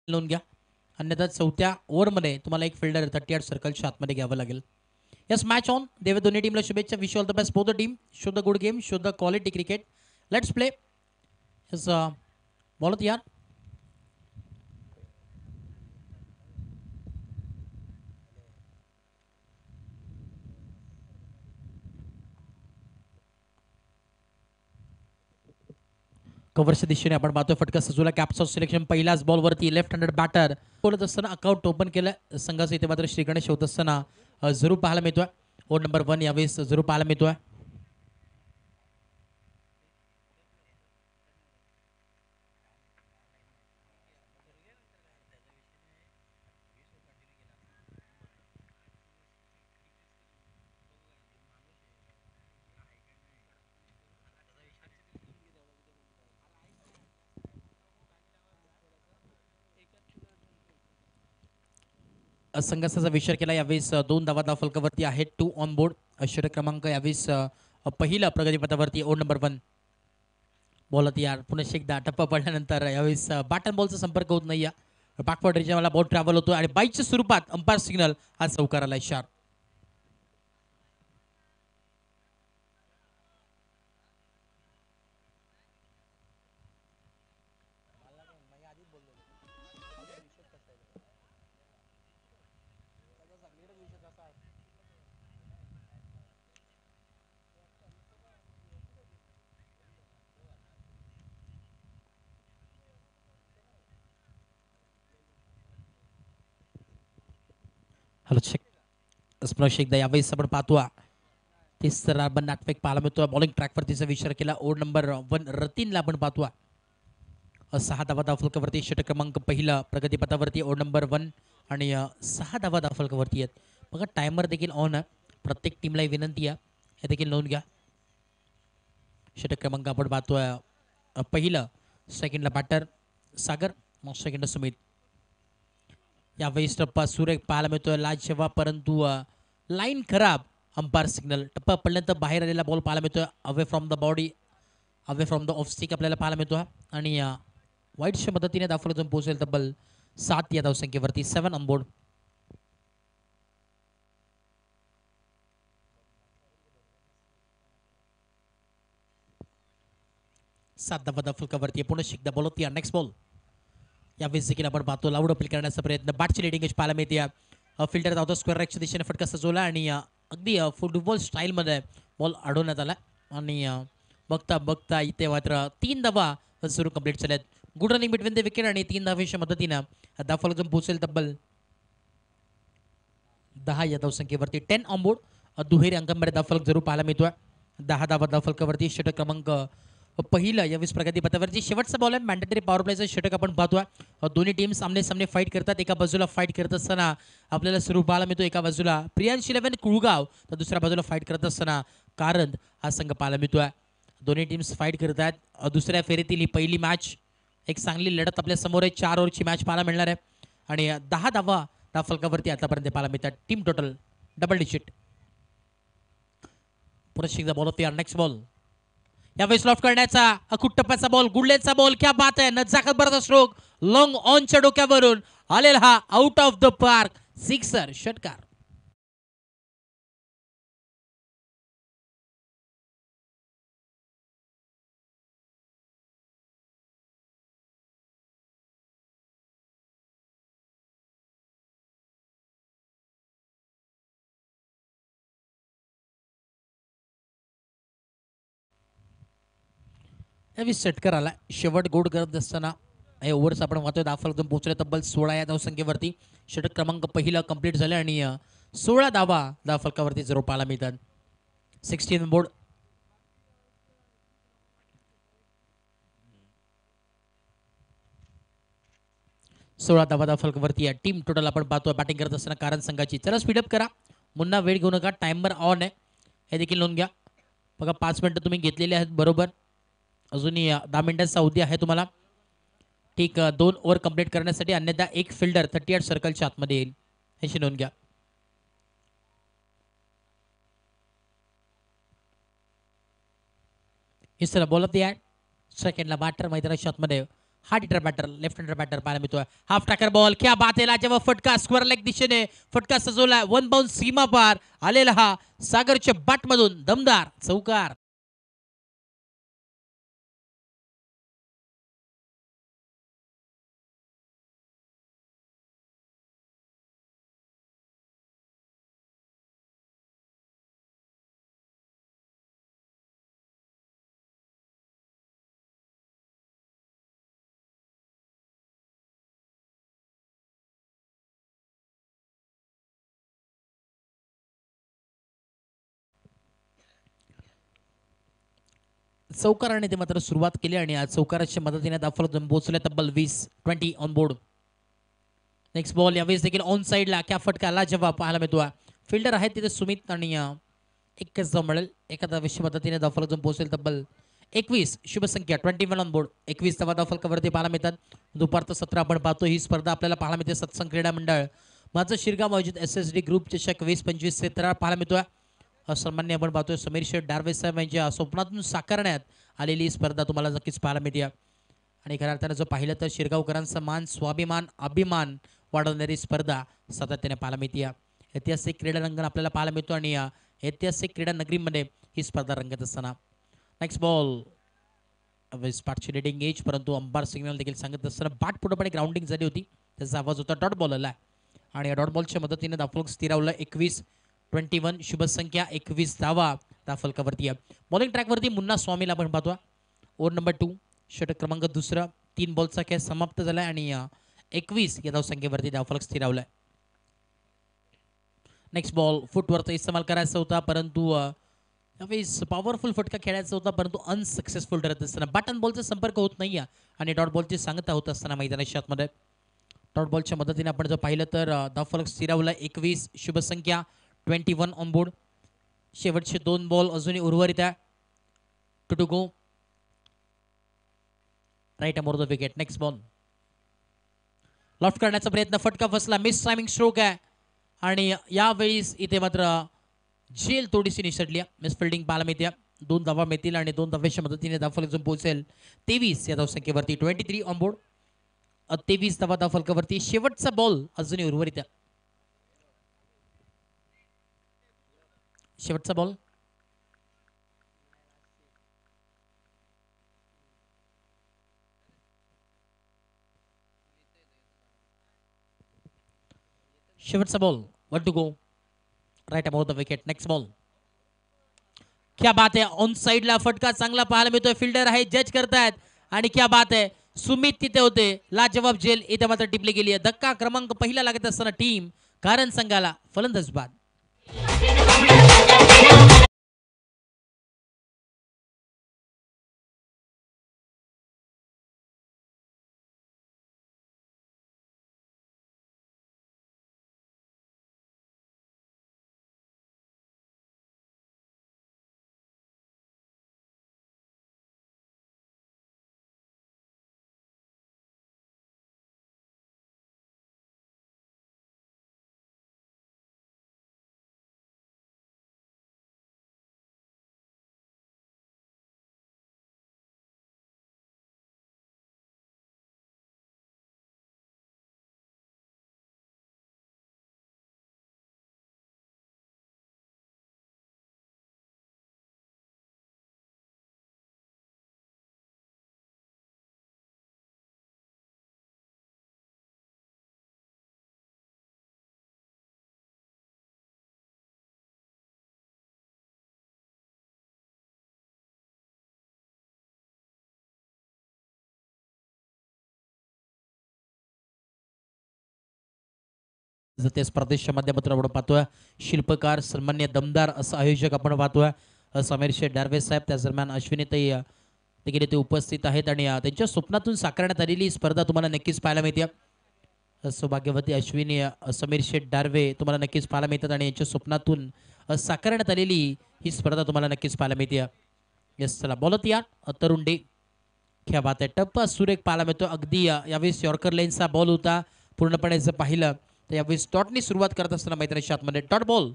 नोंद घ्या. अन्यथा चौथ्या ओव्हरमध्ये तुम्हाला एक फिल्डर 38 सर्कलच्या आतमध्ये घ्यावं लागेल. Yes match on. देवे दोन्ही टीमला शुभेच्छा. Wish all the best both the team. Show the good game, show the quality cricket. Let's play. Yes बोलत यार. कव्हरच्या दिशेने आपण पाहतोय फटका सजूला. कॅप्स सिलेक्शन पहिल्याच बॉलवरती लेफ्ट हँडेड बॅटर बोलत असताना अकाउंट ओपन केलं संघाचं. इथे मात्र श्री गणेश होत असताना जरूर पाहायला मिळतोय. ओव्हर नंबर 1 यावेळेस जरूर पाहायला मिळतोय. संघाचा विचार केला यावेळेस 2 धावा फलकावरती आहेत. 2 ऑन बोर्ड. षटक क्रमांक यावेळेस पहिला प्रगतीपथावरती ओव्हर नंबर 1. बॉलत यार पुन्हा एकदा टप्पा पडल्यानंतर यावेळेस बॅटन बॉलचा संपर्क होत नाही. बॅकवर्ड रिजनला बॉल ट्रॅव्हल होतो आणि बाईकच्या स्वरूपात अंपायर सिग्नल हा चौकाराला इशारा. Hello check. स्प्लॅश एकदा यावेळेस आपण पाहतो. तिसरा रन नाटक पाहायला मिळतो. बॉलिंग ट्रॅकवरतीचा विचार केला. ओव्हर नंबर 1 रतीनला आपण पाहतो. 6 धावा फलकावरती षटक क्रमांक पहिला प्रगतीपथावरती ओव्हर नंबर 1 आणि 6 धावा फलकावरती आहेत. बघा टायमर देखील ऑन आहे. प्रत्येक टीमला विनंती आहे हे देखील नोंद घ्या. षटक क्रमांक आपण पाहतोय पहिलं. सेकंडला बॅटर सागर, मग सेकंड सुमित. यावेळेस टप्पा सुरेख पाहायला मिळतोय. लाजवा परंतु लाईन खराब. Umpire signal. टप्पा पडल्यानंतर बाहेर आलेला बॉल पाहायला मिळतोय. Away from the body, away from the of stick आपल्याला पाहायला मिळतो. आणि वाईटच्या मदतीने दाखवलं जाऊन पोहोचेल तब्बल 7 या धावसंख्येवरती. 7 ऑन बोर्ड. सात धावा फलकावरती पुन्हा एकदा बॉल होती. नेक्स्ट बॉल यावेळेस देखील आपण पाहतो लाऊड अपील करण्याचा प्रयत्न. बॅटची लिडिंग पाहायला मिळते. फिल्डर धावतो स्क्वेअर रॅकच्या दिशेने फटका सजवला आणि अगदी फुटबॉल स्टाईलमध्ये बॉल अडवण्यात आला. आणि बघता बघता इथे मात्र 3 धावा सुरू कंप्लीट झाल्यात. Good running between the wicket आणि 3 धावेच्या मदतीनं धावफलक जाऊन पोहोचेल तब्बल 10 या धावसंख्येवरती. 10 ऑन बोर्ड. दुहेरी अंकांमध्ये धावफलक जरूर पाहायला मिळतोय. 10 धावा धावफलकावरती. षटक क्रमांक पहिलं यावेळेस प्रगतीपथावरची शेवटचा बॉल आहे. मॅन्डेटरी पॉवर प्लेचं षटक आपण पाहतोय. दोन्ही टीम सामने सामने फाईट करतात. एका बाजूला फाईट करत असताना आपल्याला सुरू पाहायला मिळतो. एका बाजूला प्रियांश 11 कुळगाव तर दुसऱ्या बाजूला फाईट करत असताना कारंद हा संघ पाहायला मिळतोय. दोन्ही टीम्स फाईट करत आहेत. दुसऱ्या फेरीतील ही पहिली मॅच. एक चांगली लढत आपल्या समोर आहे. 4 ओव्हरची मॅच पाहायला मिळणार आहे. आणि 10 धावा फलकावरती आतापर्यंत पाहायला मिळतात. Team total double digit. पुन्हा एकदा बॉल होते. नेक्स्ट बॉल यावेळेस लॉफ्ट करण्याचा अकुट टप्प्याचा बॉल. गुडलेचा बॉल. क्या बात आहे. नजाकत भरता स्ट्रोक लॉंग ऑनच्या डोक्यावरून आलेला हा out of the park sixer षटकार. यावेळी षटकार आला. शेवट गोड करत असताना हे ओव्हर्स आपण पाहतोय. धावफलक पोहोचले तब्बल 16 या धावसंख्येवरती. षटक क्रमांक पहिला कंप्लीट झालं आणि 16 धावा धावफलकावरती जरूर पाहायला मिळतात. 16 बोर्ड. सोळा धावा फलकावरती आहे. टीम टोटल आपण पाहतो बॅटिंग करत असताना कारण संघाची. चला स्पीडअप करा. मुन्ना वेळ घेऊ नका. टाइमर ऑन आहे हे देखील नोंद घ्या. बघा 5 मिनिटं तुम्ही घेतलेली आहेत बरोबर. अजूनही 10 मिनिटांचा अवधी आहे तुम्हाला. ठीक 2 ओव्हर कंप्लीट करण्यासाठी. अन्यथा एक फिल्डर 38 सर्कलच्या आतमध्ये येईल ह्याची नोंद घ्या. इस तरह बॉल ऑफ द सेकंडला बॅटर मैदानाच्या आतमध्ये hard hitter batter left hander batter पाहायला मिळतोय. हाफ टाकर बॉल क्या बात आहे लाजवाब फटका स्क्वेअर लेग दिशेने फटका सजवलाय. वन बाउंड सीमा पार आलेला हा सागरच्या बाट मधून दमदार चौकार. चौकाराने ते मात्र सुरुवात केली आणि आज चौकाराच्या मदतीने दाफल पोहोचले तब्बल 20 ऑन बोर्ड. नेक्स्ट बॉल यावेळेस देखील ऑन साईडला क्या फटका लाजवाब पाहायला मिळतो. फिल्डर आहेत तिथे सुमित आणि एकच धाव मिळेल. एखादा विषय मदतीने धावफलक जाऊन पोहोचेल तब्बल 21 शुभ संख्या 21 ऑन बोर्ड. 21 धावा धावफलकावरती पाहायला मिळतात. दुपारचं सत्र आपण पाहतो. ही स्पर्धा आपल्याला पाहायला मिळते सत्संग क्रीडा मंडळ माझं शिरगाव आयोजित SSD ग्रुप चषक 20-25 क्षेत्रा पाहायला मिळतोय. सन्मान्य आपण पाहतोय समीर शेठ डार्वे साहेब यांच्या स्वप्नातून साकारण्यात आलेली स्पर्धा तुम्हाला नक्कीच पाहायला मिळते. आणि खऱ्या अर्थानं जर पाहिलं तर शिरगावकरांचा मान स्वाभिमान अभिमान वाढवणारी स्पर्धा सातत्याने पाहायला मिळते. ऐतिहासिक क्रीडा रंगण आपल्याला पाहायला मिळतो आणि ऐतिहासिक क्रीडा नगरीमध्ये ही स्पर्धा रंगत असताना नेक्स्ट बॉल स्पार्टची रेडिंग एज परंतु अंबार सिग्नल देखील सांगत असताना बाट पूर्णपणे ग्राउंडिंग झाली होती. त्याचा आवाज होता डॉट बॉल आला आणि या डॉट बॉलच्या मदतीने दाफलक स्थिरावलं 21 शुभ संख्या 21 धावा दाफलकावरती. बॉलिंग ट्रॅकवरती मुन्ना स्वामीला आपण पाहतो. ओव्हर नंबर 2 षटक क्रमांक दुसरा 3 बॉलचा खेळ समाप्त झालाय आणि 21 या धावसंख्येवरती धावफलक स्थिरावलाय. नेक्स्ट बॉल फुटवरचा इस्तेमाल करायचा होता परंतु यावेळेस पॉवरफुल फटका खेळायचा होता परंतु अनसक्सेसफुल ठरत असताना बटन बॉलचा संपर्क होत नाही आणि डॉट बॉलची सांगता होत असताना मैदानाच्या आतमध्ये डॉट बॉलच्या मदतीने आपण जर पाहिलं तर धावफलक स्थिरावला 21 शुभ संख्या 21 ऑन बोर्ड. शेवटचे 2 बॉल अजूनही उर्वरित आहे. To go right arm over the wicket. Next ball loft करण्याचा प्रयत्न फटका फसला मिस टायमिंग स्ट्रोक आहे आणि यावेळेस इथे मात्र झेल थोडीशी निसटली. मिस फिल्डिंग पाहायला मिळते. 2 धावा मिळतील आणि 2 धाव्याच्या मदतीने धावफलक जो पोहोचेल 23 या धावसंख्येवरती 23 ऑन बोर्ड. 23 धावा धावफलकावरती शेवटचा बॉल अजूनही उर्वरित आहे. शेवटचा बॉल शेवटचा ball 1 to go right about the wicket. Next ball क्या बात आहे ऑन साइडला फटका चांगला पाहायला मिळतोय. फिल्डर आहे जज करतायत आणि क्या बात आहे सुमित तिथे होते. लाजवाब झेल इथे मात्र टिपली गेली आहे. धक्का क्रमांक पहिला लागत असताना टीम कारण संघाला फलंदाज बाद. तेच प्रदेशच्या माध्यमातून आपण पाहतोय शिल्पकार सन्मान्य दमदार असं आयोजक आपण पाहतोय समीर शेठ डार्वे साहेब. त्याच दरम्यान अश्विनीताई देखील ते उपस्थित आहेत आणि त्यांच्या स्वप्नातून साकारण्यात आलेली स्पर्धा तुम्हाला नक्कीच पाहायला मिळते. सौभाग्यवती अश्विनी समीर शेठ डार्वे तुम्हाला नक्कीच पाहायला मिळतात आणि यांच्या स्वप्नातून साकारण्यात आलेली ही स्पर्धा तुम्हाला नक्कीच पाहायला मिळते. यस चला बॉलत या तरुण डे क्या बात आहे टप्पा सुरेख पाहायला मिळतो. अगदी यावेळेस यॉर्कर लाईनचा बॉल होता. पूर्णपणे जर पाहिलं तर यावेळेस डॉटनी सुरुवात करत असताना मैदानाच्या आतमध्ये डॉट बॉल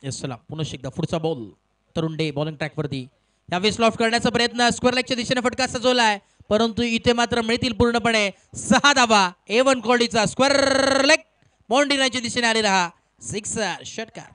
येस चला पुन्हा एकदा पुढचा बॉल तरुण डे बॉलिंग ट्रॅकवरती यावेळेस लॉफ्ट करण्याचा प्रयत्न स्क्वेअर लेगच्या दिशेने फटका सजवलाय परंतु इथे मात्र मिळतील पूर्णपणे 6 धावा A1 क्वालिटीचा स्क्वेअर लेग बाउंड्रीच्या दिशेने आलेला हा सिक्सर षटकार.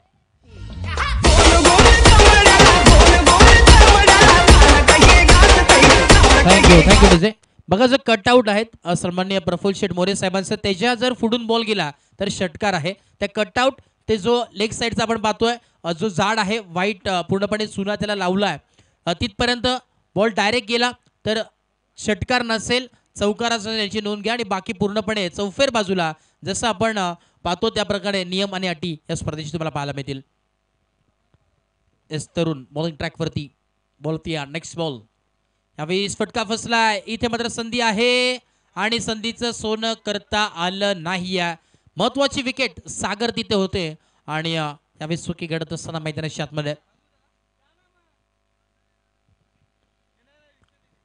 थँक्यू तुझे. बघा जो कटआउट आहेत सन्माननीय प्रफुल्ल शेठ मोरे साहेबांचं त्याच्या जर फुडून बॉल गेला तर षटकार आहे. त्या कटआउट ते जो लेग साईडचा आपण पाहतोय जो जाड आहे वाईट पूर्णपणे चुना त्याला लावला आहे तिथपर्यंत बॉल डायरेक्ट गेला तर षटकार नसेल चौकार असेल याची नोंद घ्या आणि बाकी पूर्णपणे चौफेर बाजूला जसं आपण पाहतो त्या प्रकारे नियम आणि अटी या स्पर्धेची तुम्हाला पाहायला मिळतील. एस तरुण बॉलिंग ट्रॅकवरती बॉलती नेक्स्ट बॉल यावेळी फटका फसलाय इथे मात्र संधी आहे आणि संधीचं सोनं करता आलं नाही. महत्वाची विकेट सागर तिथे होते आणि यावेळी चुकी घडत असताना मैदानाच्या आतमध्ये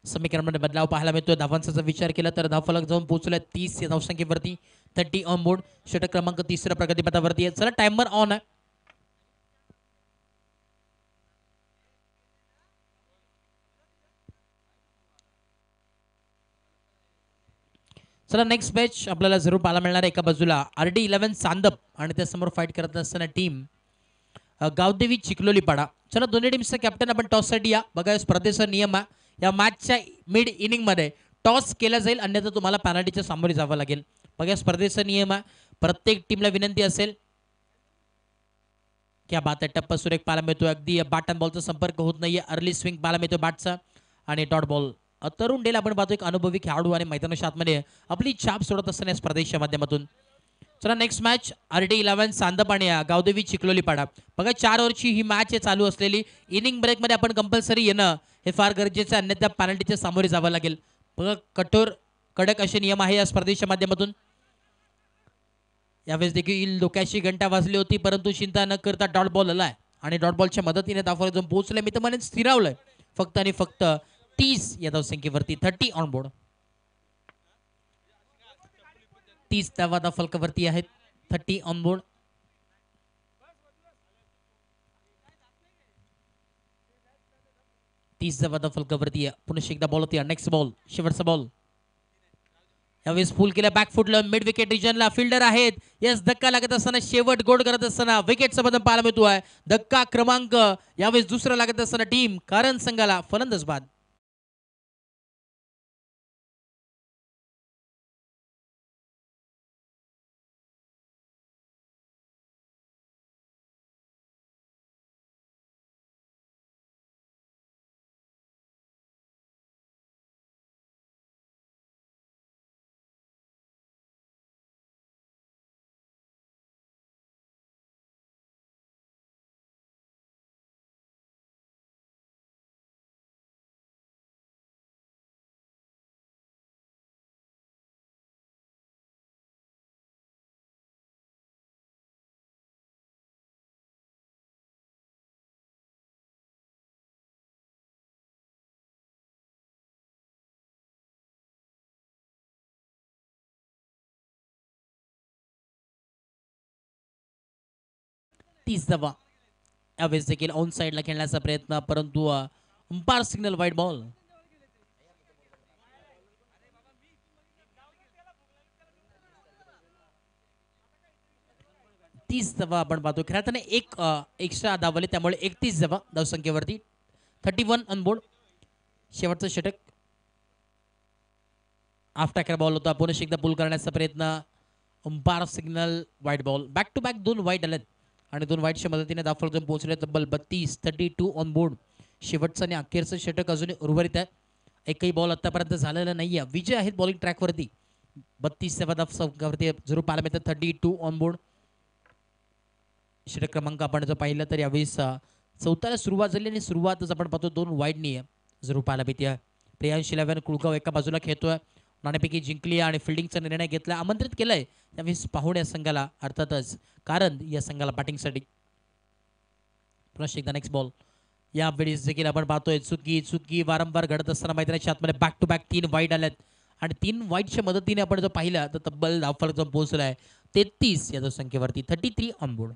समीकरणामध्ये बदलाव पाहायला मिळतोय. धावांचा जर विचार केला तर धावफलक जाऊन पोहोचलाय 30 या धावसंख्येवरती 30 ऑन बोर्ड. षटक क्रमांक 3 प्रगतीपथावरती आहे. चला टाइमर ऑन आहे. चला नेक्स्ट मॅच आपल्याला जरूर पाहायला मिळणार आहे. एका बाजूला RD11 चांदप आणि त्यासमोर फाईट करत असताना टीम गावदेवी चिखलोलीपाडा. चला दोन्ही टीमचा कॅप्टन आपण टॉससाठी या. बघा स्पर्धेचा नियम आहे या मॅचच्या मिड इनिंगमध्ये टॉस केला जाईल अन्यथा तुम्हाला पेनल्टीच्या सामोरे जावं लागेल. बघा स्पर्धेचा नियम आहे. प्रत्येक टीमला विनंती असेल क्या बात आहे. टप्पा सुरेख पाहायला मिळतो. अगदी बॅट अँड बॉलचा संपर्क होत नाहीये. अर्ली स्विंग पाहायला मिळतो बॅटचा आणि डॉट बॉल. तरुण डेला आपण पाहतो एक अनुभवी खेळाडू आणि मैदानाच्या आतमध्ये आपली छाप सोडत असताना स्पर्धेच्या माध्यमातून. चला नेक्स्ट मॅच RD11 चांदप आणि गावदेवी चिखलोलीपाडा. बघा 4 ओव्हरची ही मॅच आहे चालू असलेली. इनिंग ब्रेकमध्ये आपण कंपल्सरी येणं हे फार गरजेचं आहे अन्यथा पेनल्टीच्या सामोरे जावं लागेल. बघा कठोर कडक असे नियम आहे या स्पर्धेच्या माध्यमातून. यावेळेस देखील डोक्याची घंटा वाजली होती परंतु चिंता न करता डॉट बॉल आलाय आणि डॉट बॉलच्या मदतीने धावफलक जाऊन पोहोचले. मी तर म्हणेन स्थिरावलंय फक्त आणि फक्त 30 या धावसंख्येवरती 30 ऑन बोर्ड. 30 धावा धावफलकावरती आहेत. 30 ऑन बोर्ड. फलकावरती पुन्हा एकदा बॉल होती. नेक्स्ट बॉल शेवटचा बॉल यावेळेस फुल केला बॅक फुटलं मिड विकेट रिजनला फिल्डर आहेत. यस धक्का लागत असताना शेवट गोड करत असताना विकेटचा बदल पाहायला मिळतोय. धक्का क्रमांक यावेळेस दुसरा लागत असताना टीम कारण संघाला फलंदाज बाद. धावा यावेळेस देखील ऑन साइडला खेळण्याचा प्रयत्न परंतु अंपायर सिग्नल वाईट बॉल. धावा आपण पाहतो खेळताना एक एक्स्ट्रा धावले त्यामुळे 31 धावा धावसंख्येवरती 31 ऑन बोर्ड. शेवटचं षटक हाफ टॅकर बॉल होता. पुन्हा एकदा पुल करण्याचा प्रयत्न अंपायर सिग्नल वाईट बॉल. बॅक टू बॅक 2 वाईट आलेत आणि 2 वाईटच्या मदतीने धावफलक जाऊन पोहोचले तब्बल 32 ऑन बोर्ड. शेवटचं आणि अखेरचं षटक अजून उर्वरित आहे. एकही बॉल आतापर्यंत झालेला नाहीये. विजय आहेत बॉलिंग ट्रॅकवरती 32 धावसंख्येवरती जरूर पाहायला मिळतात. 32 ऑन बोर्ड. षटक क्रमांक आपण जर पाहिलं तर यावेळेस चौथ्याला सुरुवात झाली आणि सुरुवातच आपण पाहतो 2 वाईडनी जरूर पाहायला मिळते. प्रियांश 11 कुळगाव एका बाजूला खेळतोय. नाणेपैकी जिंकली आणि फिल्डिंगचा निर्णय घेतला आमंत्रित केलाय त्यावेळेस पाहून या संघाला अर्थातच कारण या संघाला बॅटिंगसाठी. पुन्हा एकदा नेक्स्ट बॉल यावेळेस देखील आपण पाहतोय चुकी वारंवार घडत असताना मैदानाच्या आतमध्ये बॅक टू बॅक 3 वाईड आल्यात आणि 3 वाईडच्या मदतीने आपण जर पाहिलं तर तब्बल धावफलक जाऊन पोहोचलाय 33 या संख्येवरती 33 ऑन बोर्ड.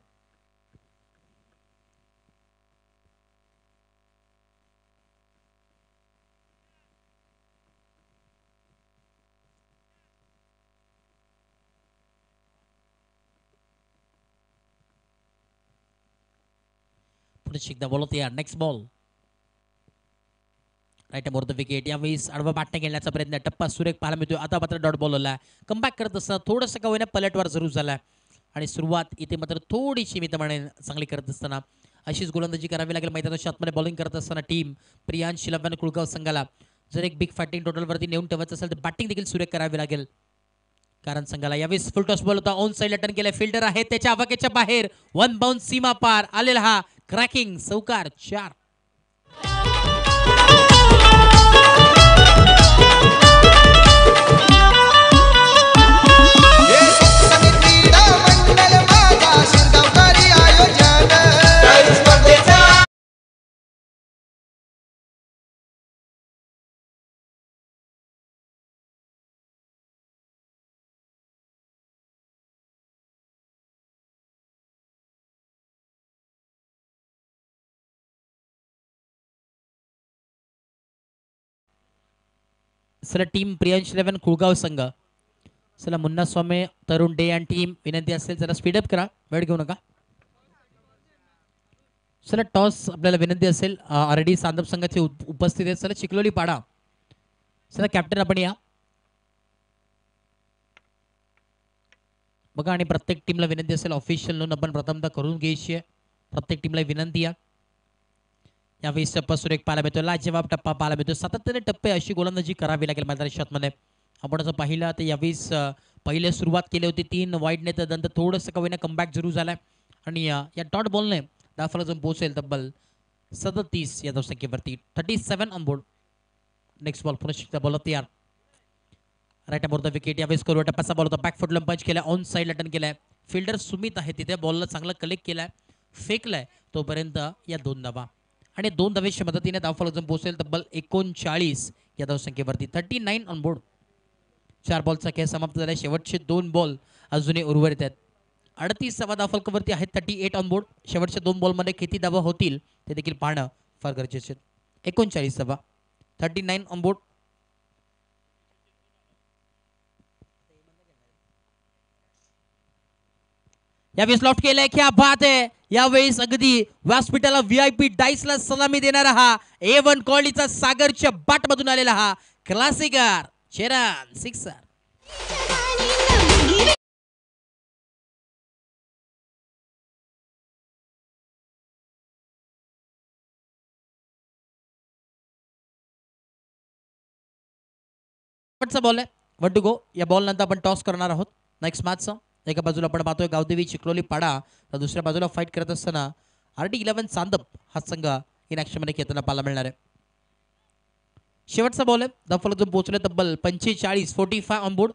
पुढे एकदा बोलत या next ball right more the wicket. यावेळेस आडवा बॅटने खेळण्याचा प्रयत्न टप्पा सुरेख पाहायला मिळतोय. आता मात्र डॉट बॉल आला. कमबॅक करत असताना थोडंसं का होईना पलटवार जरूर झाला आणि सुरुवात इथे मात्र थोडीशी मी तर चांगली करत असताना अशीच गोलंदाजी करावी लागेल. मैदानाच्या आतमध्ये बॉलिंग करत असताना टीम प्रियांश शिलवान कुळगाव संघाला जर एक बिग फायटिंग टोटलवरती नेऊन ठेवायचं असेल तर बॅटिंग देखील सुरेख करावी लागेल. कारण संघाला यावेळेस फुल टॉस बॉल होता. ऑन साईडला टर्न केला. फिल्डर आहे त्याच्या आवाक्याच्या बाहेर. वन बाउन्स सीमा पार आलेला हा क्रॅकिंग चौकार 4. चला टीम प्रियांश 11 कुळगाव संघ. चला मुन्ना स्वामी तरुण डे अँड टीम विनंती असेल जरा स्पीडअप करा. वेळ घेऊ नका. चला टॉस आपल्याला विनंती असेल. ऑलरेडी सांदप संघाची उपस्थित आहे. चला चिखलोली पाडा. चला कॅप्टन आपण या बघा. आणि प्रत्येक टीमला विनंती असेल ऑफिशियल नोंद आपण प्रथमतः करून घ्यायची आहे. प्रत्येक टीमला विनंती आहे. यावेळेस टप्पा सुरेख पाहायला मिळतो. लाजवाब टप्पा पाहायला मिळतो. सातत्याने टप्पे अशी गोलंदाजी करावी लागेल मैदानाच्या आतमध्ये. आपण असं पाहिलं तर यावेळेस पहिले सुरुवात केली होती 3 वाईडने तर नंतर थोडंसं कवीने कमबॅक जरूर झालाय आणि या डॉट बॉलने दाफला जाऊन पोहोचेल तब्बल 37 या धावसंख्येवरती. 37 ऑन बोर्ड. नेक्स्ट बॉल पुन्हा शिकता बॉल तयार. Right aboard the wicket. यावेळेस करू टप्पाचा बॉल होता. बॅक फुटला पंच केला. ऑन साईडला टर्न केलाय. फिल्डर सुमित आहे तिथे. बॉलला चांगला कलेक्ट केलाय. फेकलाय तोपर्यंत या 2 धावा आणि 2 धावेच्या मदतीने धावफलक जाऊन पोहोचेल तब्बल 39 या धावसंख्येवरती. 39 ऑन बोर्ड. 4 बॉलचा खेळ समाप्त झाला. शेवटचे 2 बॉल अजूनही उर्वरित आहेत. 38 धावफलकावरती आहेत. 38 ऑन बोर्ड. शेवटच्या 2 बॉलमध्ये किती धावा होतील ते देखील पाहणं फार गरजेचे. 39 धावा. 39 ऑन बोर्ड. यावेळेस लॉफ्ट केलाय. क्या बात आहे. यावेळेस अगदी व्यासपीठाला VIP डाईसला सलामी देणारा हा A1 क्वालिटीचा सागरच्या बाट मधून आलेला हा क्लासिकर शेरान सिक्सर. बॉल आहे. One to go. या बॉल नंतर आपण टॉस करणार आहोत. नेक्स्ट मॅचचा एका बाजूला आपण पाहतोय गावदेवी चिखलोली पाडा तर दुसऱ्या बाजूला फाईट करत असताना RD 11 चांदप हा संघ इन ऍक्शन मध्ये खेळताना पाहायला मिळणार आहे. शेवटचा बॉल आहे. धावफलक जो पोहोचले तब्बल 45 45 on board.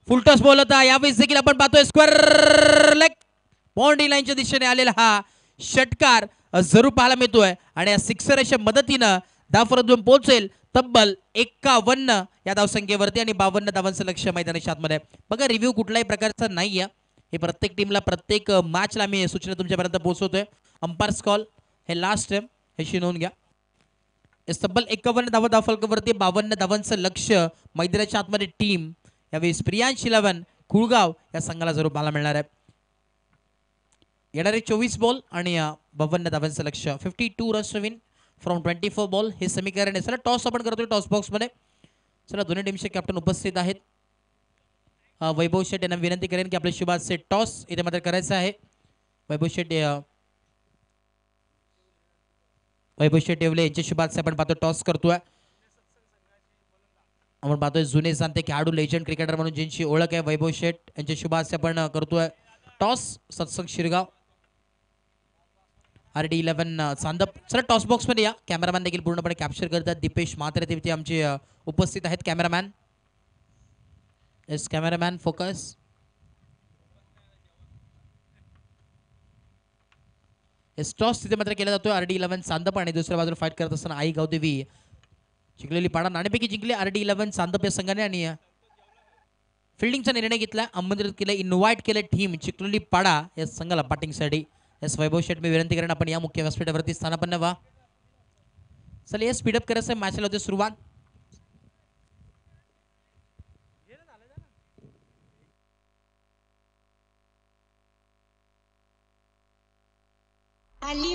Full toss ball होता. यावेळेस देखील आपण पाहतोय स्क्वेअर लेग बाउंड्री लाईनच्या दिशेने आलेला हा षटकार जरूर पाहायला मिळतोय आणि या सिक्सरच्या मदतीनं धावफलक जो पोहोचेल तब्बल 51 या धावसंख्येवरती आणि 52 धावांचं लक्ष मैदानाच्या आतमध्ये. बघा रिव्ह्यू कुठल्याही प्रकारचा नाही आहे. हे प्रत्येक टीमला प्रत्येक मॅचला मी सूचना तुमच्यापर्यंत पोहोचवतोय. अंपायर्स कॉल हे लास्ट आहे. ह्याची नोंद घ्या. तब्बल 51 धावफलकावरती 52 धावांचं लक्ष मैदानाच्या आतमध्ये टीम यावेळेस प्रियांश 11 कुळगाव या संघाला जरूर पाहायला मिळणार आहे. येणारे 24 बॉल आणि 52 धावांचं लक्ष. 52 runs to win from 24 ball हे समीकरण आहे. चला टॉस आपण करतोय टॉस बॉक्समध्ये. चला दोन्ही टीमचे कॅप्टन उपस्थित आहेत. वैभव शेट यांना विनंती करेन की आपल्या शुभाचे टॉस इथे मात्र करायचं आहे. वैभव शेट येवले यांच्या शुभाचे आपण पाहतो टॉस करतोय. आपण पाहतोय जुने जाणते खेळाडू लेजंड क्रिकेटर म्हणून ज्यांची ओळख आहे वैभव शेट यांच्या शुभाचे आपण करतोय टॉस. सत्संग शिरगाव RD 11 चांदप. चला टॉस बॉक्स मध्ये या. कॅमेरामॅन देखील पूर्णपणे कॅप्चर करतात. दीपेश म्हात्रे तिथे आमचे उपस्थित आहेत. Cameraman yes cameraman focus. Yes toss तिथे मात्र केला जातोय. RD 11 चांदप आणि दुसऱ्या बाजूला फाईट करत असताना आई गावदेवी चिखलेली पाडा नाणेपैकी जिंकले RD 11 चांदप या संघाने आणि फिल्डिंगचा निर्णय घेतला. आमंत्रित केले इन्व्हाइट केले टीम चिखलेली पाडा या संघाला बॅटिंगसाठी. एस वैभव शेट मी विनंती करेन आपण या मुख्य व्यासपीठावरती स्थानापन्न व्हा. चला या स्पीडअप करायचं मॅचला होते सुरुवात. Ali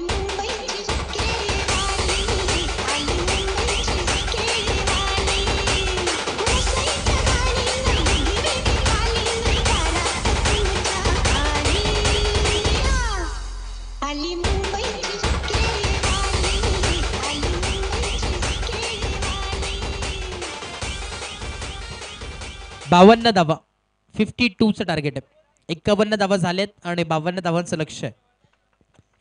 52 धावा 52चं टार्गेट आहे. 51 धावा झालेत आणि 52 धावांचं लक्ष आहे.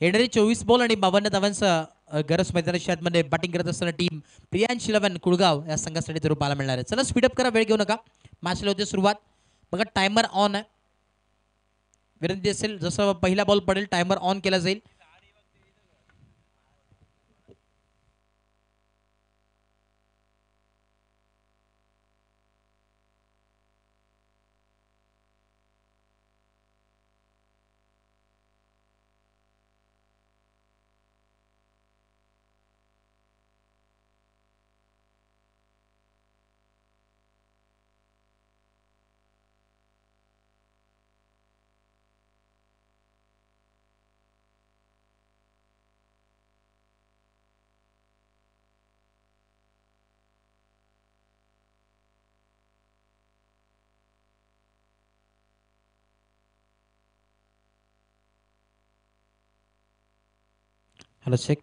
येणारे 24 बॉल आणि 52 धावांचं गरज मैदानामध्ये बॅटिंग करत असताना टीम प्रियांश 11 कुळगाव या संघासाठी जरूर पाहायला मिळणार आहे. चला स्पीडअप करा, वेळ घेऊ नका. मॅचला होते सुरुवात. बघा टायमर ऑन आहे. विनंती असेल जसं पहिला बॉल पडेल टायमर ऑन केला जाईल. हॅलो शेख,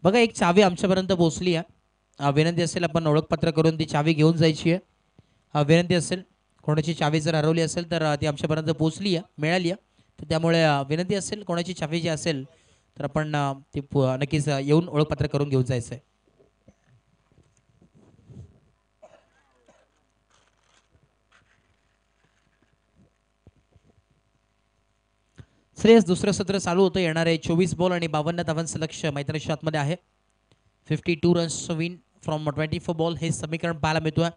बघा एक चावी आमच्यापर्यंत पोहोचली आहे. विनंती असेल आपण ओळखपत्र करून ती चावी घेऊन जायची आहे. विनंती असेल कोणाची चावी जर हरवली असेल तर ती आमच्यापर्यंत पोहोचली आहे, मिळाली आहे. तर त्यामुळे विनंती असेल कोणाची चावी जी असेल तर आपण ती नक्कीच येऊन ओळखपत्र करून घेऊन जायचं आहे. श्रेयस दुसरं सत्र चालू होतं. येणारे 24 बॉल आणि 52 धावांचं लक्ष मैदानाच्या आतमध्ये आहे. 52 रन्स विन फ्रॉम 24 बॉल हे समीकरण पाहायला मिळतोय.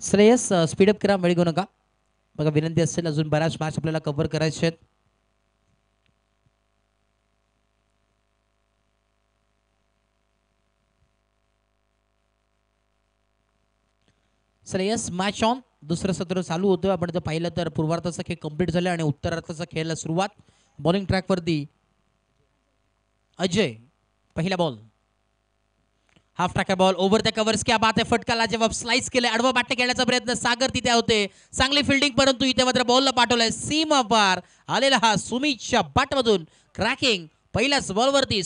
श्रेयस स्पीडअप करा, वेळ घेऊ नका. बघा विनंती असेल अजून बऱ्याच मॅच आपल्याला कव्हर करायचे आहेत. Shreyas match on. दुसरं सत्र चालू होतं. आपण जर पाहिलं तर पूर्वार्धाचा खेळ कंप्लीट झाला आणि उत्तरार्धाचा खेळायला सुरुवात. बॉलिंग ट्रॅकवरती अजय, पहिला ball half tracker ball over the covers. क्या बात आहे, फटका लाजवाब स्लाइस केले. आडवा बॅट खेळण्याचा प्रयत्न सागर तिथे होते, चांगली फिल्डिंग, परंतु इथे मात्र बॉलला पाठवलंय सीमा पार आलेला हा सुमितच्या बॅटमधून क्रॅकिंग पहिल्याच बॉलवरती.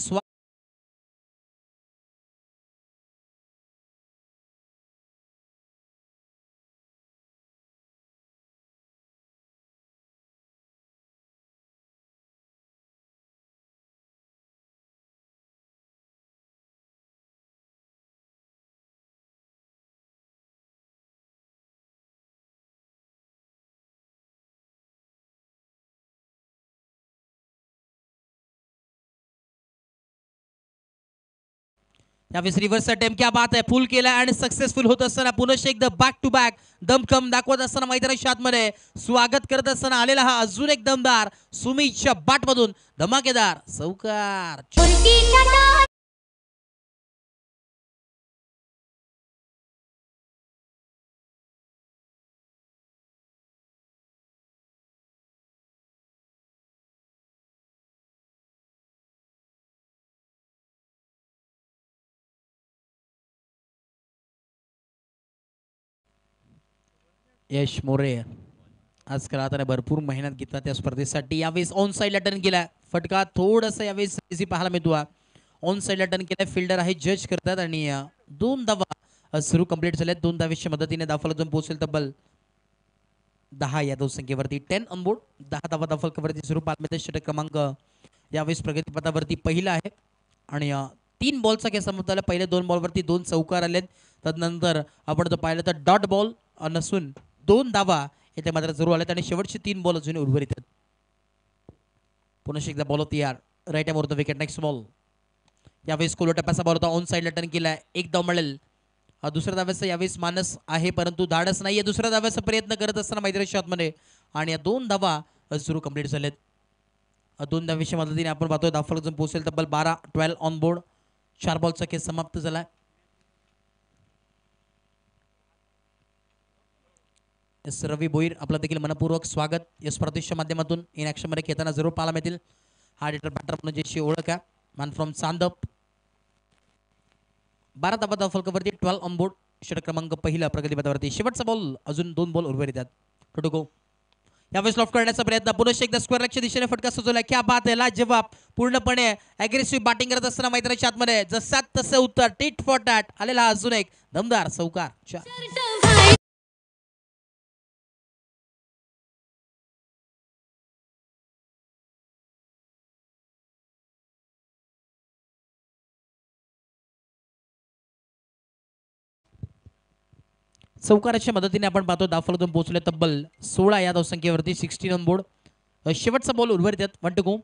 यावेळेस रिव्हर्स अटेम्प्ट, क्या बात आहे, फुल केला आणि सक्सेसफुल होत असताना पुनश्च एकदा बॅक टू बॅक दमखम दाखवत असताना मैदानाच्या आतमध्ये स्वागत करत असताना आलेला हा अजून एक दमदार सुमितच्या बॅटमधून धमाकेदार चौकार. यश मोरे आजकाल आता भरपूर मेहनत घेतला त्या स्पर्धेसाठी. यावेळेस ऑन साईडला टर्न केला, फटका थोडासा यावेळेस पाहायला मिळतो. ऑन साईडला टर्न केला, फिल्डर आहे जज करतात आणि 2 धावा सुरू कंप्लीट झाल्यात. 2 धावेच्या मदतीने धावफलक पोहोचेल तब्बल 10 या धावसंख्येवरती. 10 ऑनबोर्ड, 10 धावा धावफलकावरती सुरू पाहायला मिळते. षटक क्रमांक यावेळेस प्रगतीपथावरती पहिला आहे आणि 3 बॉलचा खेळ संपत आला. पहिले 2 बॉलवरती 2 चौकार आलेत. तदनंतर आपण जर पाहिलं तर डॉट बॉल नसून 2 धावा इथे मात्र जरूर आलेत आणि शेवटचे 3 बॉल अजून उर्वरित आहेत. पुन्हा एकदा बॉल होती यार, right arm over the wicket. Next ball यावेळेस कोलो टप्प्याचा बॉल होता, ऑन साईडला टर्न केलाय, 1 धाव मिळेल. दुसऱ्या धाव्याचा यावेळेस मानस आहे परंतु धाडस नाहीये. दुसऱ्या धाव्याचा प्रयत्न करत असताना मैदानाच्या आतमध्ये आणि या 2 धावा सुरू कंप्लीट झालेत. 2 धावेच्या मदतीने आपण पाहतोय धावफलक पोहोचेल तब्बल 12 ऑन बोर्ड. 4 बॉलचा खेळ समाप्त झाला. एस रवी भोईर आपलं देखील मनपूर्वक स्वागत या स्पर्धेच्या माध्यमातून इन ॲक्शनमध्ये खेळताना जरूर पाहायला मिळतील. हा डिटर बॅटर म्हणून ज्याची ओळख आहे मॅन फ्रॉम चांदप. 12 धावा फलकावरती 12 ऑन बोर्ड. षटक क्रमांक पहिला प्रगती पथावरती. शेवटचा बॉल अजून 2 बॉल उर्वरित आहेत. To go. यावेळेस लॉफ्ट करण्याचा प्रयत्न पुन्हा एकदा स्क्वेअर लेगच्या दिशेने फटका सुचवला. क्या बात आहे. लाजवाब. पूर्णपणे अग्रेसिव्ह बॅटिंग करत असताना मैदानाच्या आतमध्ये जसा तसे उत्तर टिट फॉर टॅट आलेला अजून एक दमदार चौकार. चौकाराच्या मदतीने आपण पाहतो धावफलकातून पोहोचले तब्बल 16 या धावसंख्येवरती 16 ऑन बोर्ड. शेवटचा बॉल उर्वरित आहेत. 1 टू गो.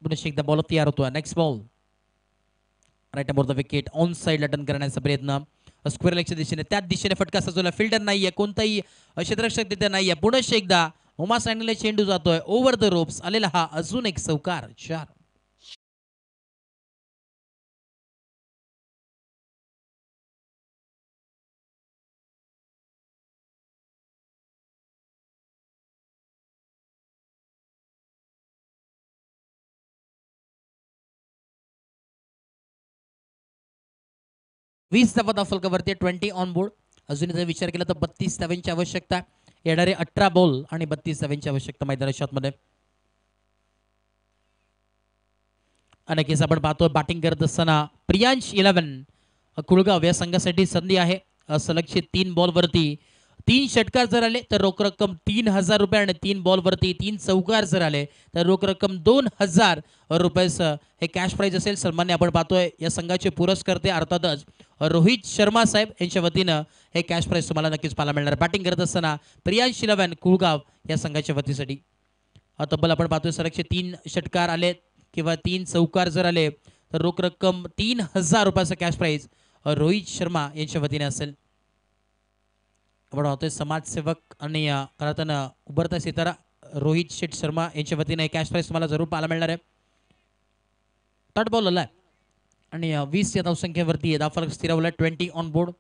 पुन्हा एकदा बॉल तयार होतो. Next ball right about the wicket on साइडला टर्न करण्याचा प्रयत्न स्क्वेअर लेगच्या दिशेने त्याच दिशेने फटका सजवला. फिल्डर नाहीये कोणताही क्षेत्ररक्षक तिथे नाहीये. पुन्हा एकदा उमा सँडीला चेंडू जातोय ओव्हर द रोप्स आलेला हा अजून एक चौकार. 4. वीस धावा फलकावरती 20 ऑन बोर्ड. अजून जर विचार केला तर 32 धावांची आवश्यकता. येणारे 18 बॉल आणि 32 धावांची आवश्यकता मैदानाच्या आतमध्ये. अनेकेस आपण पाहतो बॅटिंग करत असताना प्रियांश 11 कुळगाव या संघासाठी संधी आहे. सलगचे 3 बॉलवरती 3 षटकार जर आले तर रोख रक्कम 3000 रुपये आणि 3 बॉलवरती 3 चौकार जर आले तर रोख रक्कम 2000 रुपयाचं हे कॅश प्राइज असेल. सन्मान्य आपण पाहतोय या संघाचे पुरस्कर्ते अर्थातच रोहित शर्मा साहेब यांच्या वतीनं हे कॅश प्राइज तुम्हाला नक्कीच पाहायला मिळणार. बॅटिंग करत असताना प्रियांश 11 कुळगाव या संघाच्या वतीसाठी तब्बल आपण पाहतोय सलगचे 3 षटकार आले किंवा 3 चौकार जर आले तर रोख रक्कम 3000 रुपयाचं कॅश प्राइज रोहित शर्मा यांच्या वतीने असेल. आपण होतोय समाजसेवक आणि खरं उभरता सितारा रोहित शेठ शर्मा यांच्या वतीने कॅश प्राइज तुम्हाला जरूर पाहायला मिळणार आहे. तट बॉल आलाय आणि 20 या धावसंख्येवरती धावफलक स्थिरावला. 20 ऑन बोर्ड.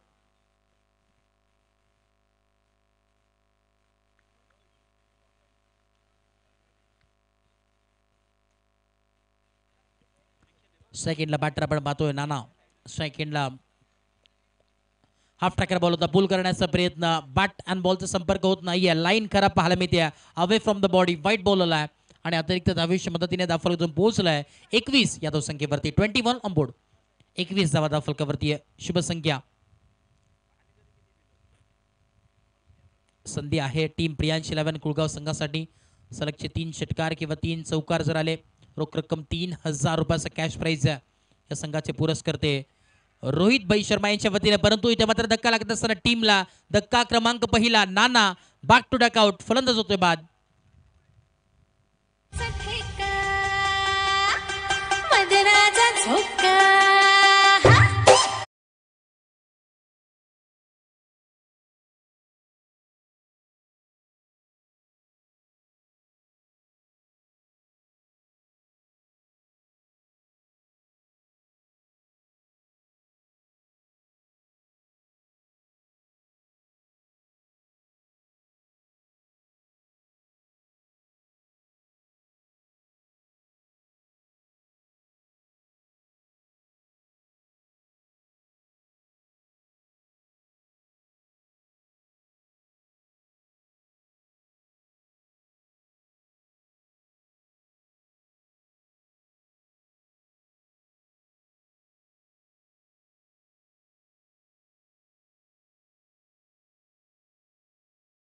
सेकंडला बॅटर आपण पाहतोय नाना. सेकंडला हाफ ट्रॅकर बॉल होता. पुल करण्याचा प्रयत्न बॅट अँड बॉलचा संपर्क होत नाहीये. लाईन खराब पाहायला मिळते अवे फ्रॉम द बॉडी. वाईट बॉल आलाय आणि अतिरिक्त धावेच्या मदतीने धावफलकातून पोहोचलाय. 21 या धावसंख्येवरती 21 ऑन बोर्ड. 21 धावा धावफलकावरती शुभ संख्या. संधी आहे टीम प्रियांश 11 कुळगाव संघासाठी. सलगचे 3 षटकार किंवा 3 चौकार जर आले रोख रक्कम 3000 रुपयाचा कॅश प्राइज आहे. या संघाचे पुरस्कर्ते रोहित भाई शर्मा यांच्या वतीने. परंतु इथे मात्र धक्का लागत असताना टीमला धक्का क्रमांक पहिला. नाना बॅक टू डक आउट. फलंदाज होतोय बाद.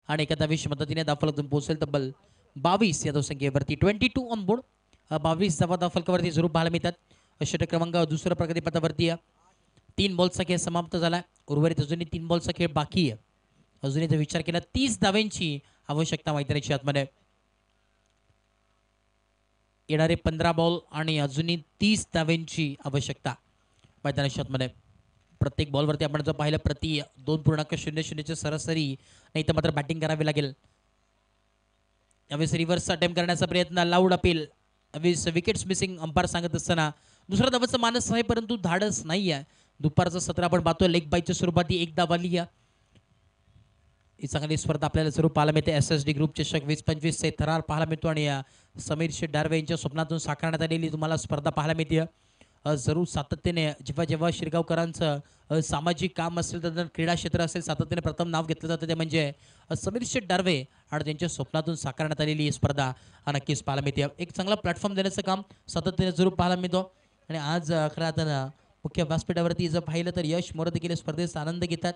आणि एका धावेच्या मदतीने धावफलकातून पोहोचेल तब्बल 22 या धावसंख्येवरती. 22 ऑन बोर्ड. 22 धावा धावफलकावरती जरूर पाहायला मिळतात. षटक क्रमांक दुसऱ्या प्रगतीपथावरती 3 बॉलचा खेळ समाप्त झाला. उर्वरित अजूनही 3 बॉलचा खेळ बाकी आहे. अजूनही जर विचार केला 30 धावांची आवश्यकता मैदानाच्या आतमध्ये. येणारे 15 बॉल आणि अजूनही 30 धावांची आवश्यकता मैदानाच्या आतमध्ये. प्रत्येक बॉलवरती आपण जर पाहिलं प्रति 2.00 सरासरी नाही तर मात्र बॅटिंग करावी लागेल. यावेळेस रिव्हर्स अटेम्प्ट करण्याचा प्रयत्न, लाऊड अपील. यावेळेस विकेट्स मिसिंग अंपायर सांगत असताना दुसऱ्या धावाचं मानस आहे, परंतु धाडस नाही आहे. दुपारचं सत्र आपण पाहतोय, लेग बायच्या स्वरूपात एक धाव आली आहे. ही चांगली स्पर्धा आपल्याला जरूर पाहायला मिळते. SSD ग्रुप चषक 2025 चे थरार पाहायला मिळतो आणि समीर शेठ डार्वे यांच्या स्वप्नातून साकारण्यात आलेली तुम्हाला स्पर्धा पाहायला मिळते. जरूर सातत्याने जेव्हा जेव्हा शिरगावकरांचं सामाजिक काम असेल तर क्रीडा क्षेत्र असेल, सातत्याने प्रथम नाव घेतलं जातं ते म्हणजे समीर शेठ डार्वे आणि त्यांच्या स्वप्नातून साकारण्यात आलेली ही स्पर्धा नक्कीच पाहायला मिळते. एक चांगला प्लॅटफॉर्म देण्याचं काम सातत्याने जरूर पाहायला मिळतो. आणि आज खरं आता मुख्य व्यासपीठावरती जर पाहिलं तर यश मोरे देखील स्पर्धेचा आनंद घेतात.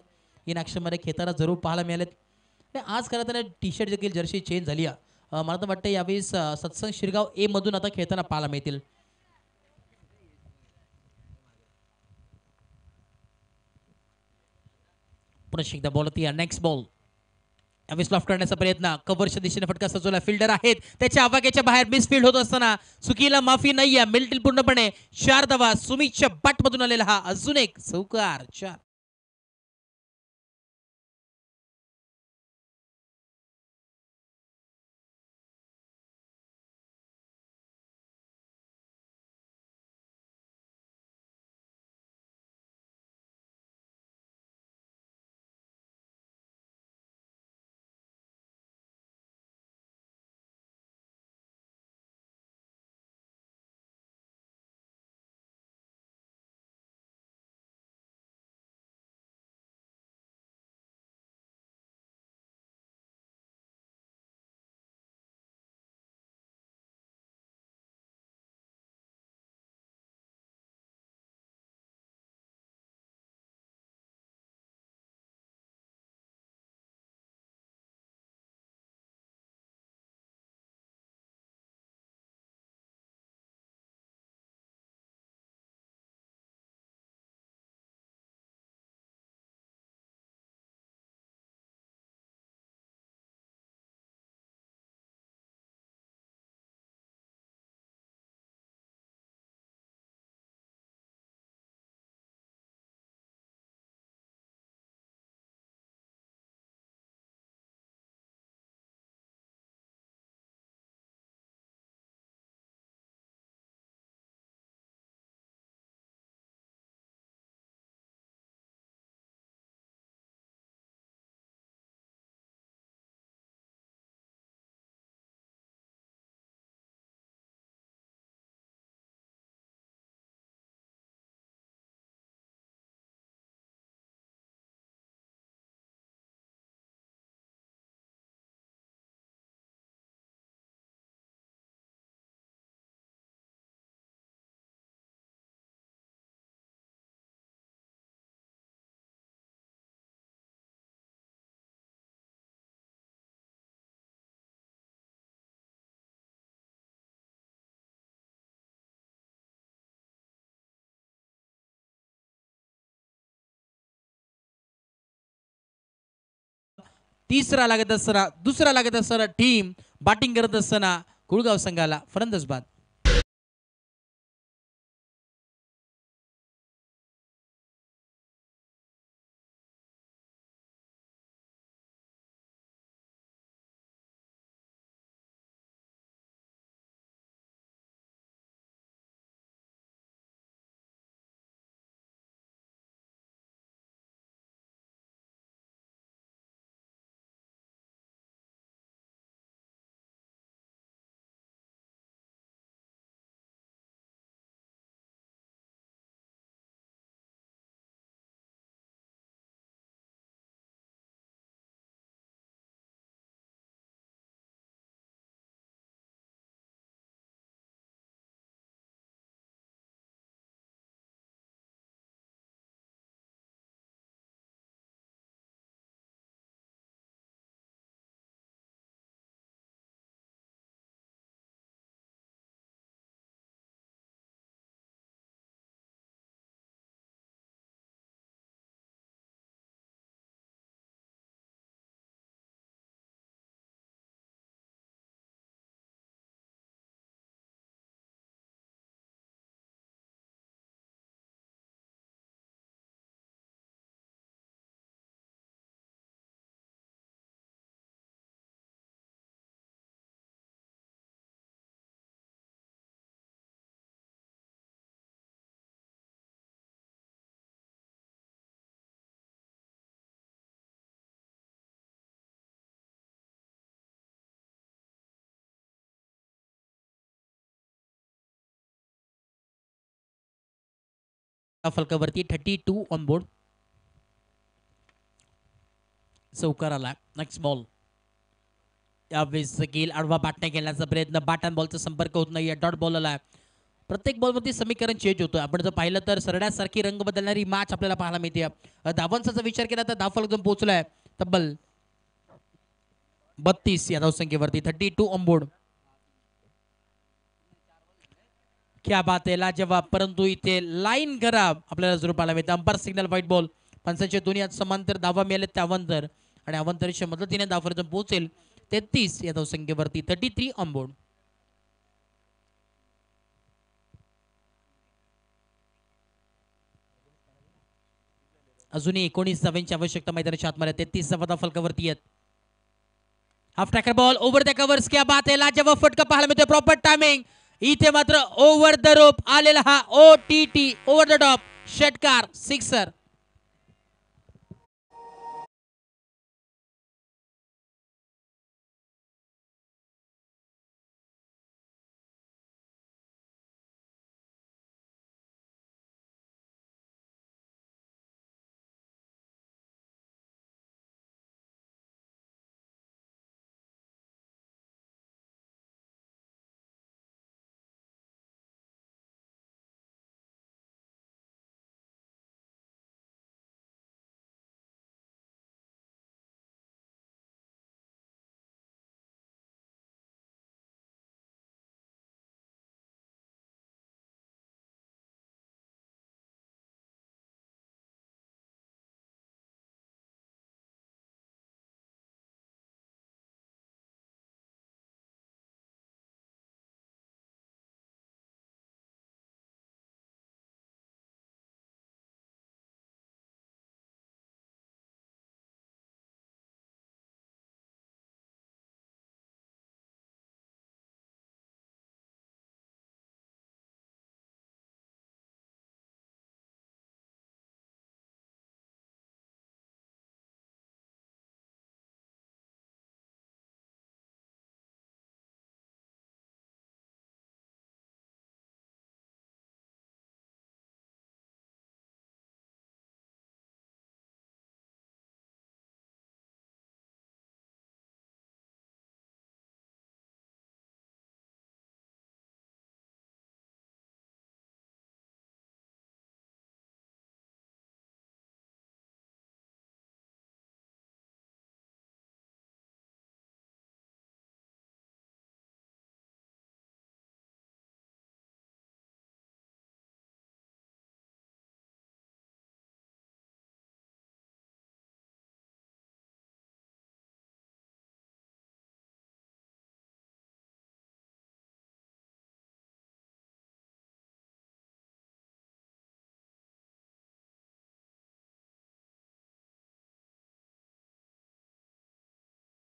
इन ॲक्शनमध्ये खेळताना जरूर पाहायला मिळालेत. आणि आज खरं तर टी शर्ट देखील जर्सी चेंज झाली आहे. मला तर वाटतं यावेळेस सत्संग शिरगाव ए मधून आता खेळताना पाहायला मिळतील. पुन्हा एकदा बॉल होती, नेक्स्ट बॉल. यावेळेस लॉफ्ट करण्याचा प्रयत्न, कव्हरच्या दिशेने फटका सजवला, फिल्डर आहेत त्याच्या आवाक्याच्या बाहेर, मिसफील्ड होत असताना चुकीला माफी नाही आहे, मिल्टिल पूर्णपणे. 4 धावा सुमितच्या बॅटमधून आलेला हा अजून एक चौकार. 4. तिसरा लागत असताना, दुसरा लागत असताना टीम बॅटिंग करत असताना कुळगाव संघाला फलंदाज बाद. फलकावरती 32 ऑन बोर्ड. चौकार आला. Next ball. यावेळेस गेल आडवा बाटण्या खेळण्याचा प्रयत्न, बॅट बॉलचा संपर्क होत नाही. डॉट बॉल आला. प्रत्येक बॉलवरती समीकरण चेंज होतं. आपण जर पाहिलं तर सरड्यासारखी रंग बदलणारी मॅच आपल्याला पाहायला मिळते. धावांचा जर विचार केला तर धावफलक जो पोहोचलाय तब्बल 32 या धावसंख्येवरती. 32 ऑन बोर्ड. क्या बात आहे, लाजवाब. परंतु इथे लाईन खराब आपल्याला जरूर पाहायला मिळते. Umpire signal white ball. पंचांच्या दोन्ही हात समांतर धावा मिळाले त्या अवंतर आणि अवंतरच्या मदतीने धावफलक पोहोचेल 33 या धावसंख्येवरती. 33 ऑन बोर्ड. अजूनही 19 धावांची आवश्यकता मैदानाच्या आतमध्ये. 33 धावा फलकावरती आहेत. Half tracker ball over the covers. क्या बात आहे, लाजवाब फटका पाहायला मिळतोय. Proper timing. इथे मात्र ओव्हर द रोप आलेला हा OTT ओव्हर द टॉप षटकार सिक्सर.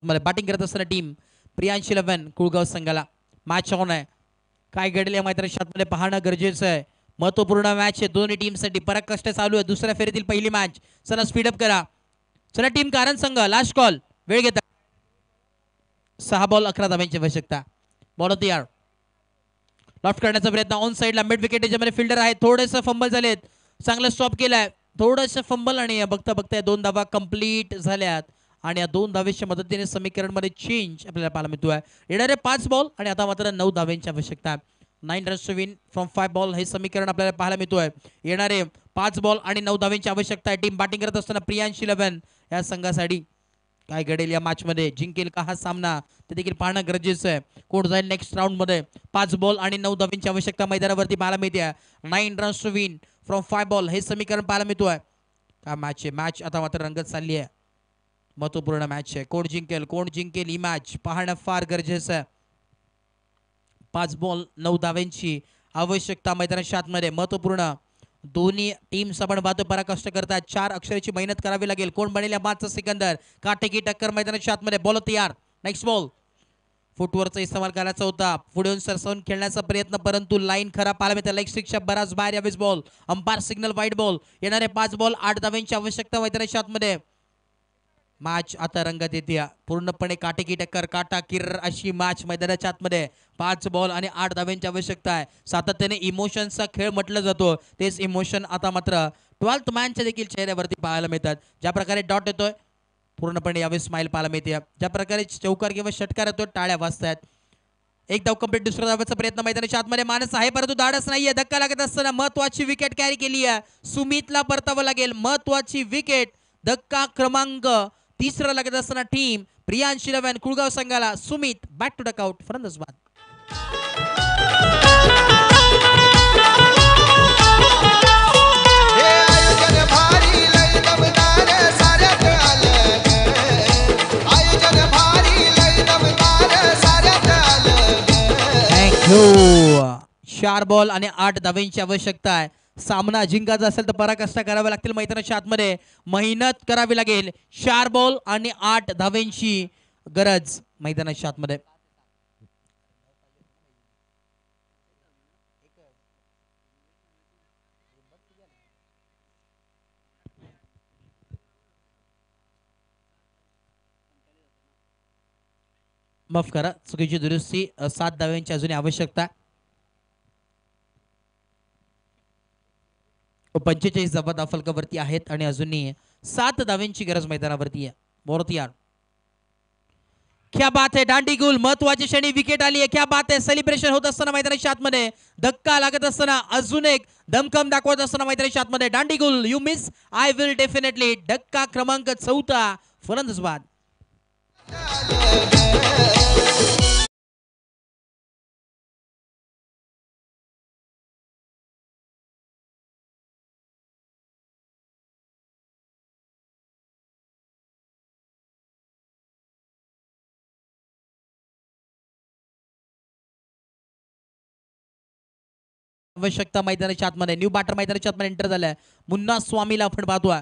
मला बॅटिंग करत असताना टीम प्रियांश 11 कुळगाव संघाला. मॅच ऑन आहे. काय घडेल या मैदानात पाहणं गरजेचं आहे. महत्वपूर्ण मॅच आहे दोन्ही टीमसाठी. पराकाष्ठा चालू आहे. दुसऱ्या फेरीतील पहिली मॅच. चला स्पीडअप करा. चला टीम कारण संघ लास्ट कॉल. वेळ घेता. 6 बॉल 11 धावांची आवश्यकता. बॉल तयार. लॉफ्ट करण्याचा प्रयत्न ऑन साईडला. मिड विकेट याच्यामध्ये फिल्डर आहे. थोडेसे फंबल झालेत. चांगलं स्टॉप केलाय. थोडंसं फंबल आणि बघता बघता 2 धावा कंप्लीट झाल्यात आणि या 2 धावेच्या मदतीने समीकरणमध्ये चेंज आपल्याला पाहायला मिळतोय. येणारे 5 बॉल आणि आता मात्र 9 धावांची आवश्यकता. 9 runs to win from 5 ball हे समीकरण आपल्याला पाहायला मिळतोय. येणारे 5 बॉल आणि 9 धावांची आवश्यकता आहे. टीम बॅटिंग करत असताना प्रियांश 11 या संघासाठी. काय घडेल या मॅच मध्ये, जिंकेल का हा सामना ते देखील पाहणं गरजेचं आहे. कोण जाईल नेक्स्ट राऊंड मध्ये. 5 बॉल आणि 9 धावांची आवश्यकता मैदानावरती पाहायला मिळते. 9 runs to win from 5 ball हे समीकरण पाहायला मिळतोय. काय मॅच आहे. मॅच आता मात्र रंगत चालली आहे. महत्वपूर्ण मॅच आहे. कोण जिंकेल ही मॅच पाहणं फार गरजेचं आहे. 5 बॉल 9 धावांची आवश्यकता मैदानाच्या आतमध्ये. महत्वपूर्ण दोन्ही टीम्स आपण पाहतो पराकाष्ठा करतात. 4 अक्षराची मेहनत करावी लागेल. कोण बनेल या मॅचचा सिकंदर. काटेकी टक्कर मैदानाच्या आतमध्ये. बॉल तयार. Next ball. फुटवरचा इस्तेमाल करायचा होता. पुढे येऊन सरसवून खेळण्याचा प्रयत्न परंतु लाईन खराब पाहायला मिळते. लेग स्ट्रिकच्या बराच बाहेर यावेळेस ball. Umpire signal white ball. येणारे 5 बॉल 8 धावांची आवश्यकता मैदानाच्या आतमध्ये. मॅच आता रंगत येते पूर्णपणे काटेकी टक्कर काटाकीर अशी मॅच मैदानाच्या आतमध्ये 5 बॉल आणि 8 धाव्यांची आवश्यकता आहे सातत्याने इमोशनचा खेळ म्हटलं जातो तेच इमोशन आता मात्र 12th मॅनच्या देखील चेहऱ्यावरती पाहायला मिळतात ज्या प्रकारे डॉट येतोय पूर्णपणे यावेळी स्माइल पाहायला मिळते ज्या प्रकारे चौकार किंवा षटकार येतो टाळ्या वाजतात एक धाव कंप्लीट दुसरा धावाचा प्रयत्न मैदानाच्या आतमध्ये मानस आहे परंतु धाडस नाहीये धक्का लागत असताना महत्वाची विकेट कॅरी केली आहे सुमितला परतावं लागेल महत्वाची विकेट धक्का क्रमांक तिसरा लागत असताना टीम प्रियांश 11 कुळगाव संघाला सुमित बॅक टू डकआउट फलंदाजबाद चार बॉल आणि 8 धाव्यांची आवश्यकता आहे सामना जिंकायचा असेल तर पराकाष्ठा कराव्या लागतील मैदानाच्या आतमध्ये मेहनत करावी लागेल 4 बॉल आणि 8 धाव्यांची गरज मैदानाच्या आतमध्ये माफ करा चुकीची दुरुस्ती 7 धाव्यांची अजून आवश्यकता 45 धावा धावफलकावरती आहेत आणि अजूनही 7 धाव्यांची गरज मैदानावरती आहे मोरतियार क्या बात है दांडी गुल महत्वाची क्षणी विकेट आली आहे क्या बात है सेलिब्रेशन होत असताना मैदानाच्या आतमध्ये धक्का लागत असताना अजून एक दमखम दाखवत असताना मैदानाच्या आतमध्ये दांडी गुल you miss I will definitely धक्का क्रमांक 4 फलंदाजबाद आवश्यकता मैदानाच्या आतमध्ये न्यू बॅटर मैदानाच्या आतमध्ये एंटर झालाय मुन्ना स्वामीला आपण पाहतोय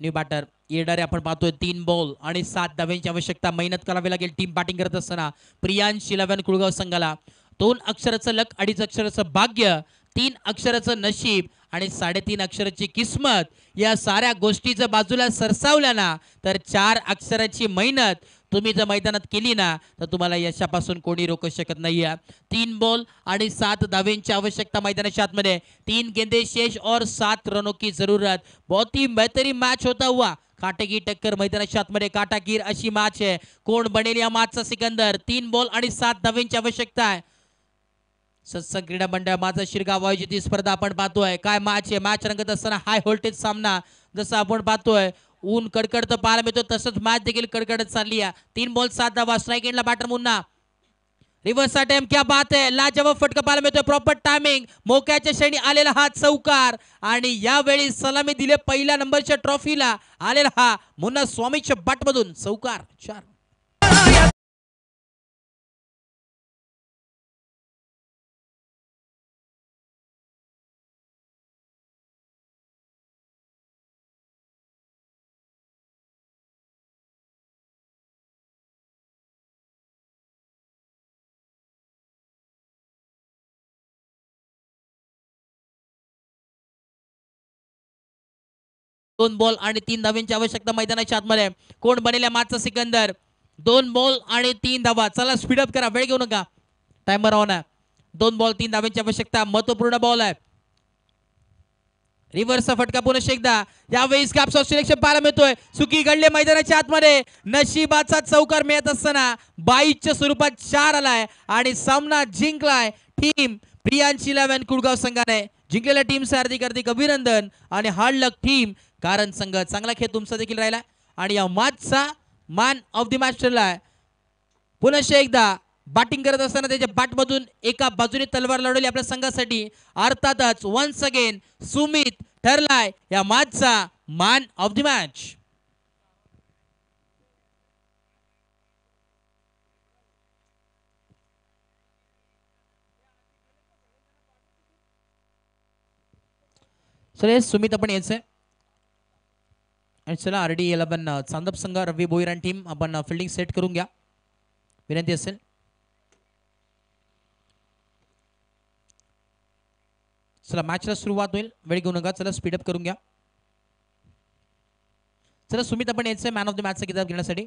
न्यू बॅटर येणारे आपण पाहतोय 3 बॉल आणि 7 धाव्यांची आवश्यकता मेहनत करावी लागेल टीम बॅटिंग करत असताना प्रियांश 11 कुळगाव संघाला 2 अक्षराचं लक 2.5 अक्षराचं भाग्य 3 अक्षराचं नशीब आणि 3.5 अक्षराची किस्मत या साऱ्या गोष्टी जर बाजूला सरसावल्या ना तर 4 अक्षराची मेहनत तुम्ही जर मैदानात केली ना तर तुम्हाला यशापासून कोणी रोखू शकत नाहीये 3 बॉल आणि 7 धाव्यांची आवश्यकता मैदानाच्या आतमध्ये 3 गेंदे शेष और 7 रनों की जरूरत बहुत ही बेहतरीन मैच होता हुआ काटेकी टक्कर मैदानाच्या आतमध्ये काटाकीर अशी मॅच आहे कोण बनेल या मॅचचा सिकंदर 3 बॉल आणि 7 धाव्यांची आवश्यकता आहे सत्संग क्रीडा मंडळ माझा शिरगाव आयोजित ही स्पर्धा आपण पाहतोय काय मॅच आहे मॅच रंगत असताना हाय व्होल्टेज सामना जसं आपण पाहतोय ऊन कडकडतं पाहायला मिळतो तसंच मॅच देखील कडकडत चालली आहे 3 बॉल 7 धावा स्ट्राइक एंडला बॅटर मुन्ना रिव्हर्स अटेम्प्ट क्या बात है लाजवाब फटका पाहायला मिळतोय प्रॉपर टायमिंग मोक्याच्या क्षणी आलेला हा चौकार आणि यावेळी सलामी दिले पहिल्या नंबरच्या ट्रॉफीला आलेला हा मुन्ना स्वामीच्या बॅटमधून चौकार 4 2 बॉल आणि 3 धाव्यांची आवश्यकता मैदानाच्या आतमध्ये कोण बनेल मॅचचा सिकंदर 2 बॉल आणि 3 धावा चला स्पीड अप करा वेळ घेऊ नका टाइमर ऑन आहे 2 बॉल 3 धाव्यांची आवश्यकता महत्वपूर्ण बॉल आहे रिव्हर्सचा फटका पुन्हा एकदा यावेळी कॅप्स ऑफ सिलेक्शन पाहायला मिळतोय चुकी घडले मैदानाच्या आतमध्ये नशिबाचा चौकार मिळत असताना 22च्या स्वरूपात 4 आलाय आणि सामना जिंकलाय टीम प्रियांश 11 कुळगाव संघाने जिंकलेल्या टीमचे हार्दिक अभिनंदन आणि हार्ड लक टीम कारण संघ चांगला खेळ तुमचा देखील राहिला आणि या मॅचचा मॅन ऑफ द मॅच ठरलाय पुन्हा एकदा बॅटिंग करत असताना त्याच्या बॅटमधून एका बाजूने तलवार लढवली आपल्या संघासाठी अर्थातच वन्स अगेन सुमित ठरलाय या मॅचचा मॅन ऑफ द मॅच चला सुमित आपण यायचंय आणि चला आरडी 11 चांदप संघ रवी भोईर आणि टीम आपण फिल्डिंग सेट करून घ्या विनंती असेल चला मॅचला सुरुवात होईल वेळ घेऊ नका चला स्पीड अप करून घ्या चला सुमित आपण यायचं मॅन ऑफ द मॅचचा किताब घेण्यासाठी.